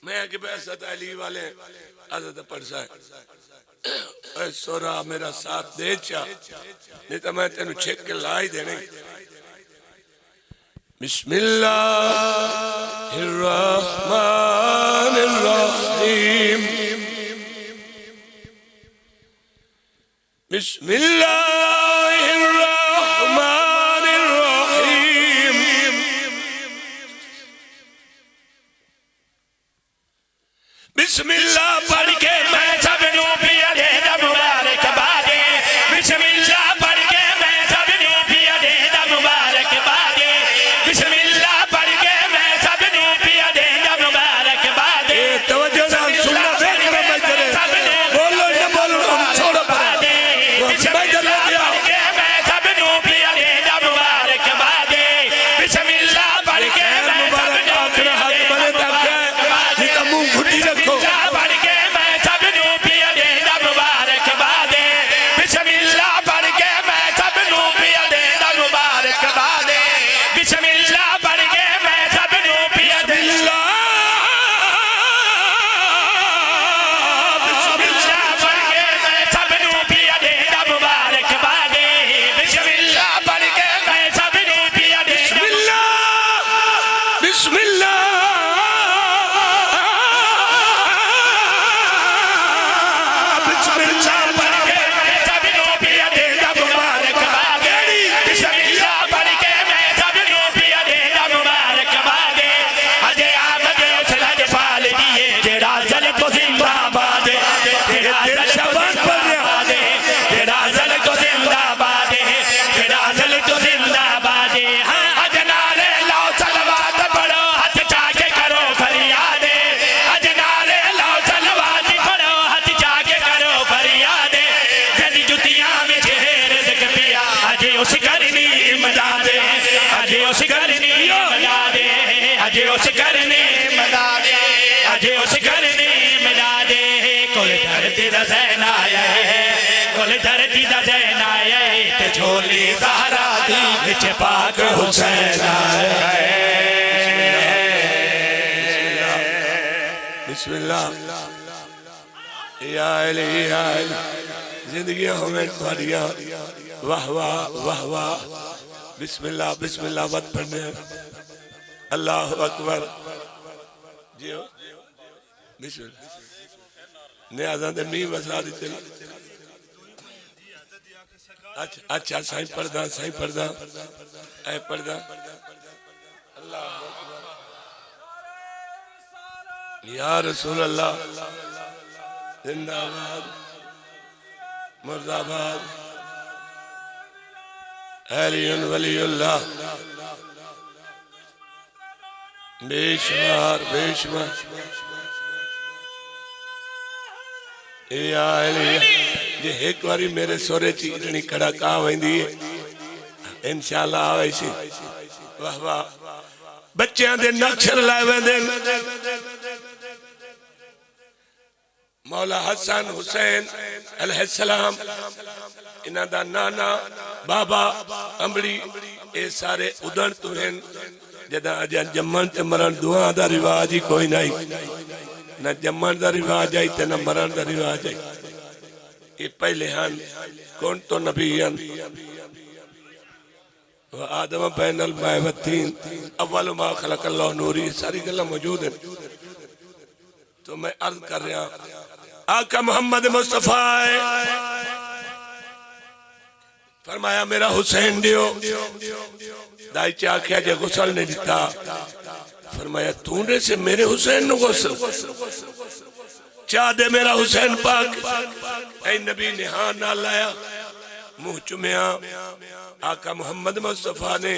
मैं कि हज़रत अली वाले हज़रत पढ़सा है सोरा मेरा साथ दे चा नहीं तो मैं तेन छेक के ला ही देने। बिस्मिल्लाहिर्रहमानिर्रहीम बिस्मिल्लाहिर्रहमानिर्रहीम बिस्मिल्लाह पढ़ के मैं सबनू पिया दे मुबारक बादे। बिस्मिल्लाह पढ़ के मैं सबनू पिया दे मुबारक बादे। बिस्मिल्लाह पढ़ के मैं सबनू पिया दे मुबारक बादे। तवज्जो से सुनना बेहतर है बोलो न बोलो हम छोड़ो बादे। बिस्मिल्लाह पढ़ के मैं सबनू पिया दे मुबारक बादे। बिस्मिल्लाह पढ़ के मैं सबनू पिया दे मुबारक बादे। मुंह घुटी रखो पढ़ के मैं सबनू पिया दे मुबारक बादे। बिस्मिल्लाह पढ़ के मैं सबनू पिया दे मुबारक बादे। बिस्मिल्लाह पढ़ के मैं सबनू पिया दे बिस्मिल्लाह पढ़ के मैं सबनू पिया दे मुबारक बादे। बिस्मिल्लाह पढ़ के मैं सबनू पिया दे बिस्मिल्लाह झोली ज़हरा दी विच पाक हुसैन आए। बिस्मिल्लाह या अली या अली जिंदगी हमें भरिया वाह वाह वाह वाह। बिस्मिल्लाह बिस्मिल्लाह मत पढ़ने अल्लाह अकबर जियो बिस्मिल्लाह ने आज़ाद मी वसा दी। अच्छा अच्छा साईं पर्दा ऐ पर्दा अल्लाह या रसूल अल्लाह जिंदाबाद मुर्दाबाद अलीयुन वलीयुल्लाह बेशुमार बेशुमार या अली जे एक बारी मेरे सोरे चीजनी कड़क आ वेंदी है इंशाअल्लाह आवे सी वाह वाह। बच्चों दे नक्शर लाए वेंदे मौला हसन हुसैन अलैहिस्सलाम इन्हां दा नाना बाबा अंबड़ी ये सारे उदण तो हैं जदा अजा जम्मन ते मरण दुआ दा रिवाज ही कोई नहीं न जम्मन दा रिवाज आई ते न मरण दा रिवाज आई। ये पहले हन कौन तो नबी हन आदम बैनल मावतीन अव्वल मा खलकल्लाहु नूरी सारी गल्लां मौजूद हैं। तो मैं अर्ज कर रहा आका मोहम्मद मुस्तफा फरमाया मेरा हुसैन दियो दाई चा आख्या जे गुसल ने दिता फरमाया तूने से मेरे हुसैन नु गुसल चाह दे मेरा हुसैन पाक ऐ नबी ने हाँ ना लाया मुंह चुमया। आका मोहम्मद मुस्तफा ने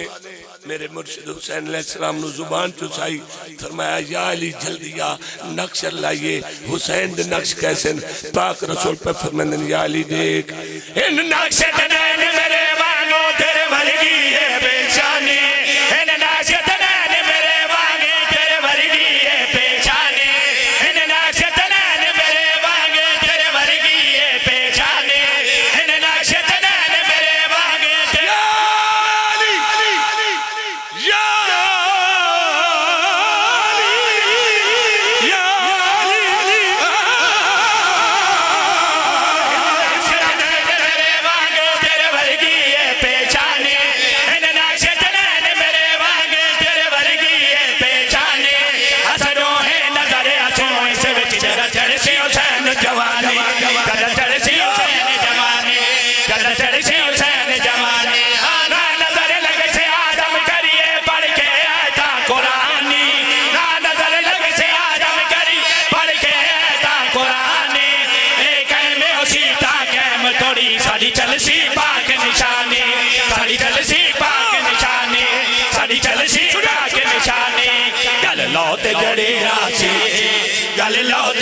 मेरे मुर्शिद हुसैन अलैहिस्सलाम नु जुबान चुसाई फरमाया या अली जल्दी आ नक्श लाइए हुसैन दे नक्श कैसे पाक रसूल पे फरमाने या अली देख इन नक्श ते नैन मेरे वांगो तेरे वर्गी है बेशानी इन नक्श ते नैन मेरे वांगे तेरे वर्गी है बेशानी इन नक्श ते नैन मेरे वांगे तेरे वर्गी है बेशानी इन नक्श ते नैन मेरे वांगे तेरे या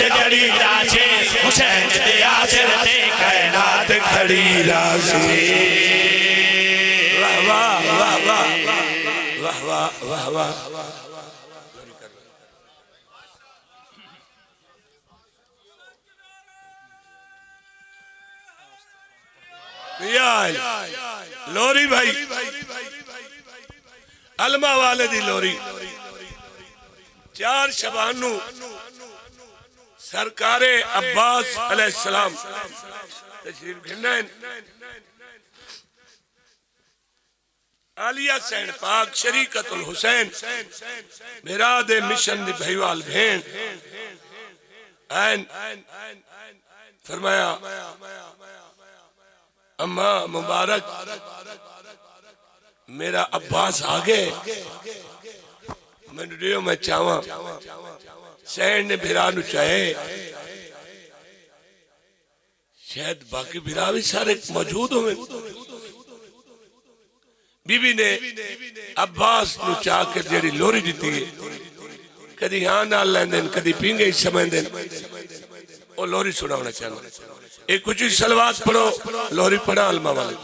जड़ी राशे हुसैन दे आसिर ते कायनात खड़ी राशे। वाह वाह वाह वाह वाह वाह वाह। लोरी भाई अलमा वाले दी लोरी 4 शबानू सरकारे अब्बास अलैहिस्सलाम तशरीफ घिन्ना आलिया सैन पाक शरीकतुल हुसैन मिराद मिशन दी भाईवाल भेण फरमाया अम्मा मुबारक मेरा अब्बास आ गए। मैंने दियो मैं चावा सैन ने भिरा नु चाहे शायद बाकी भिरा भी सारे मौजूद होंगे। बीबी ने अब्बास नु चाह के जेड़ी लोरी दी है कदी हाँ ना लेंदे कदी पींगे ही समझते वो लोरी सुनाना चाहना। एक कुछ सलवात पढ़ो लोरी पढ़ा अलमा वाले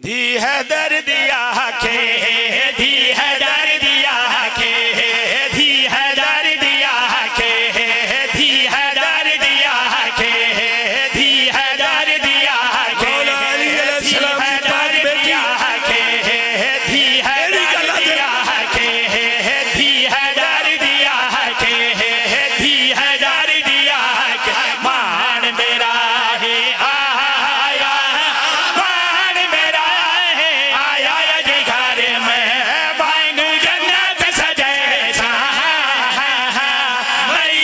दी है दर्द आखे दी है दर्द आखे दी है दर्द आखे दी है दर्द आखे दी है दर्द आखे दी है दर्द आखे दी है दर्द आखे दी है दर्द आखे दी है दर्द आखे मान मेरा है आया मान मेरा है आया जी घर में बांगू जन्नत सजे सा मई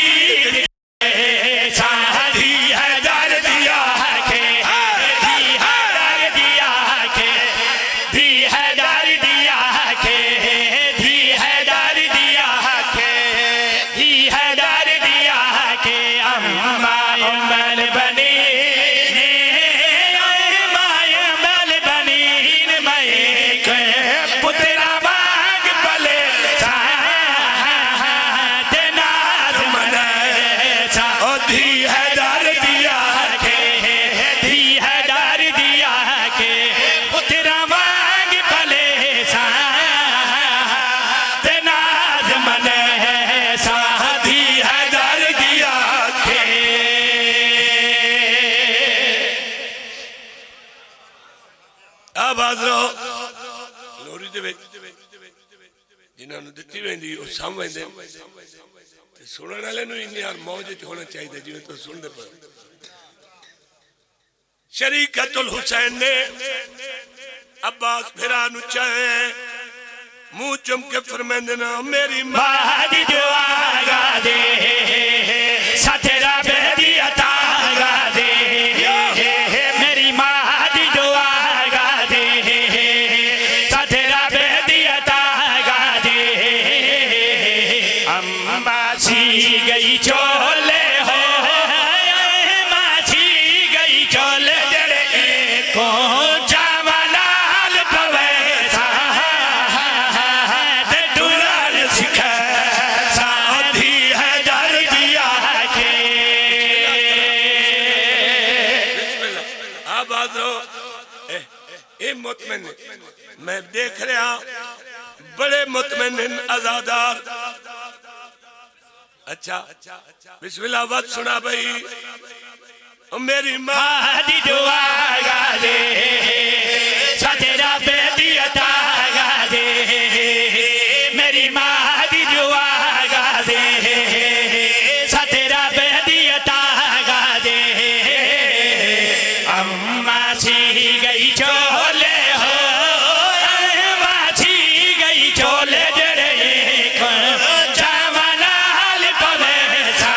शादी है दर्द आखे दी है दर्द आखे दी है दर्द आखे दी है दर्द आखे दी है दर्द आखे अम्मा उम्मल बनी अम्मा उम्मल बनी मैं के पुत्रा बाग पले साथ नाज मने सा दी है दर्द आखे दी है दर्द आखे पुत्रा बाग पले साथ नाज मने सा दी है दर्द आखे। आबाद रहो लोरी दे विच जिन्होंने दिती वेंदी वो समझते सुनने वाले इन यार मौज च होना चाहिए जिवें तुम सुनते पे। शरीकतुल हुसैन ने अब्बास फिरा नु चाहे मुंह चुम के फरमांदे ना मेरी मां बादी दुआगा दे सतेरा बेदी अतागा दे मेरी मां दी दुआगा दे सतेरा बेदी अतागा दे अम्मा सी गई चोले हो माछी गई चोले जड़े को जावनाल पवे सा ते दुलार सिखा साधी है दर्द आखे। आबाद रहो ए मुतमिन मैं देख रहा बड़े मुतमिन आजादार। अच्छा बिस्मिल्लाह वत सुना भाई ओ मेरी मां दी दुआगा दे सतेरा बेदी अतागा दे मेरी मां दी दुआगा दे सतेरा बेदी अतागा दे अम्मा सी गई चोले हो अम्मा सी गई चोले जड़े को जावनाल पवे सा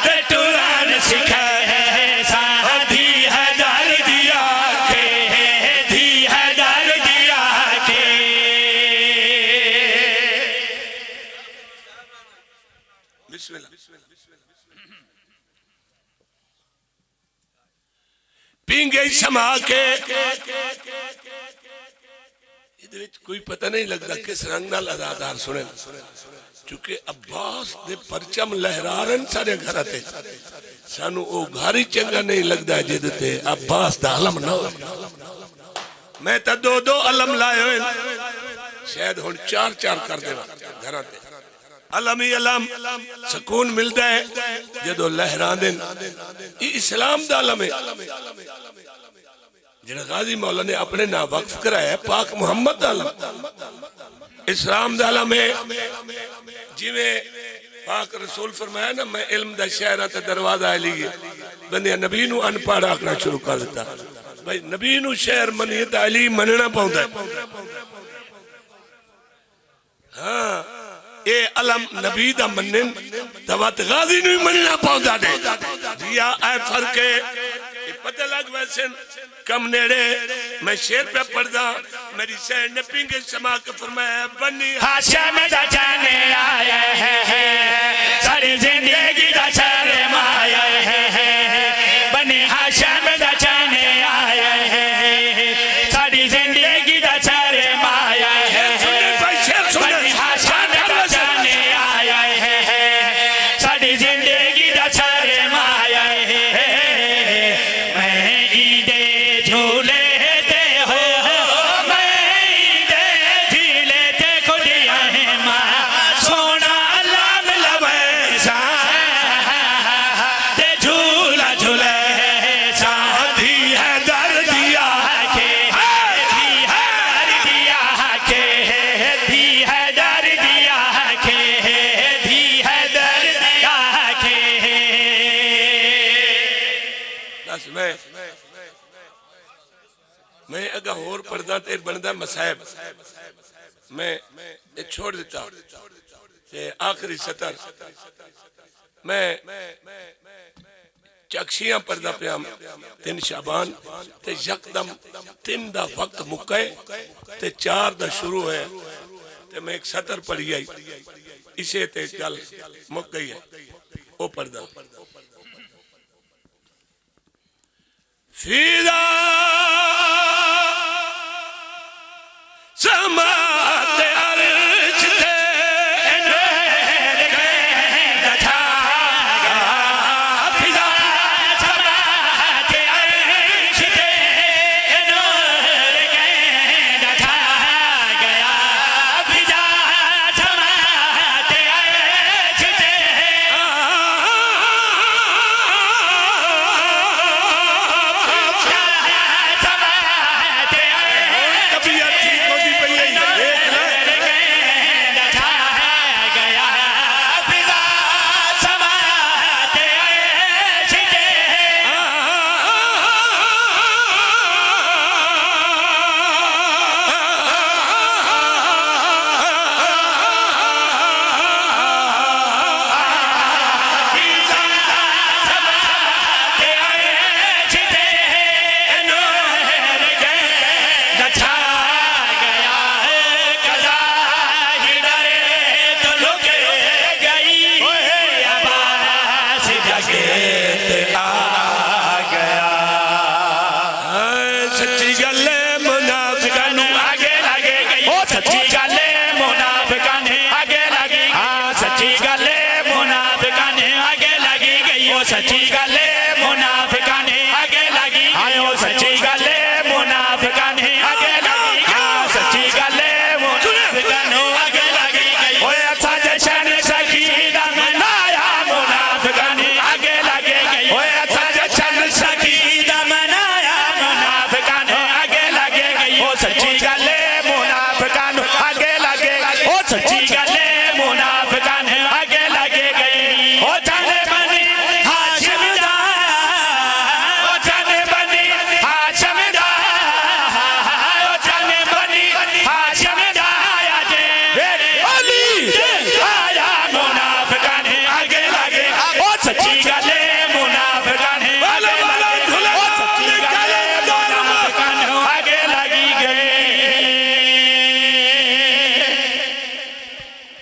ते टुरान सिखा साधी है दर्द आखे दी है दर्द आखे। बिस्मिल्लाह पींगे समा के कोई पता नहीं लगता किस रंग नाल अदादार सुने चूंकि अब्बास दे परचम लहरा रहे सारे घर ते सानू ओ घर ही चंगा नहीं लगता जिद ते अब्बास दा अलम ना हो मैं तो दो दो अलम लाए हुए शायद हुण चार चार कर देवा घर ते अलम ही अलम सुकून मिलता है जदों लहरा देन इस्लाम दा अलम है जिहड़ा गाजी मौला ने अपने नाम वक्फ कराया पाक मुहम्मद दा अलम इस्लाम दा अलम है जिवें पाक रसूल फरमाया ना मैं इल्म दा शहरा ते दरवाजा अली बंदे नबी नू अनपढ़ आखना शुरू कर दिता भाई नबी नू शहर मनीए तां अली मनना पौंदा हाँ ये अलम नबी दा मनन तवत गाजी नू मनना पौंदा दे दिया ऐ फर्क है पता लग वैसे कम नेड़े मैं शेर पे पढ़दा मेरी सैन ने पिंगे समा के फरमाया बनी हाशिम दा जाने आया है सारी जिंदगी दा शर्म आया है बनी हाशिम दा जाने आया है सारी जिंदगी दा शर्म आया है बनी हाशिम दा जाने आया है सारी जिंदगी दा शर्म आया है मैं ईदे झूले दे हो मैं ईदे झीले ते खुदिया है मां सोना लाम लवे सा ते झूला झूले सा दी है दर दिया के दी है दर दिया के दी है दर दिया के दी है दर दिया के बस मैं अगर होर पढ़दा ते बनदा मसाइब मैं ये छोड़ देता ते आखिरी सतर मैं चक्शियां पढ़दा पिया 3 शाबान ते यकदम 3 दा वक्त मुक्के ते 4 दा शुरू है ते मैं एक सतर पढ़ी आई इसे ते गल मुक गई है वो पढ़दा फिदा समात अर्श ते नूर कहंदा था फिजा समात अर्श ते नूर कहंदा था गया फिजा समात अर्श ते तबीयत ठीक होती पई है सच्ची गल मुनाफिकां नू आगे लगे गई ओ सच्ची गल मुनाफिकां ने आगे लगी सच्ची गल मुनाफिकां ने आगे लगी गई ओ सच्ची गल मुनाफिकां ने आगे लगी आयो सच्ची गल मुनाफिकां ने आगे लगी सच्ची गल मुनाफिकां ने आगे लगी गई ओए अच्छा जशन सखी दा मनाया मुनाफिकां ने आगे लगे गई ओए अच्छा जशन सखी दा मनाया मुनाफिकां ने आगे लगे गई ओ सच्ची गल मुनाफिकां ने आगे लगे ओ सच्ची गल मुनाफिकां ने आगे लगे गई ओ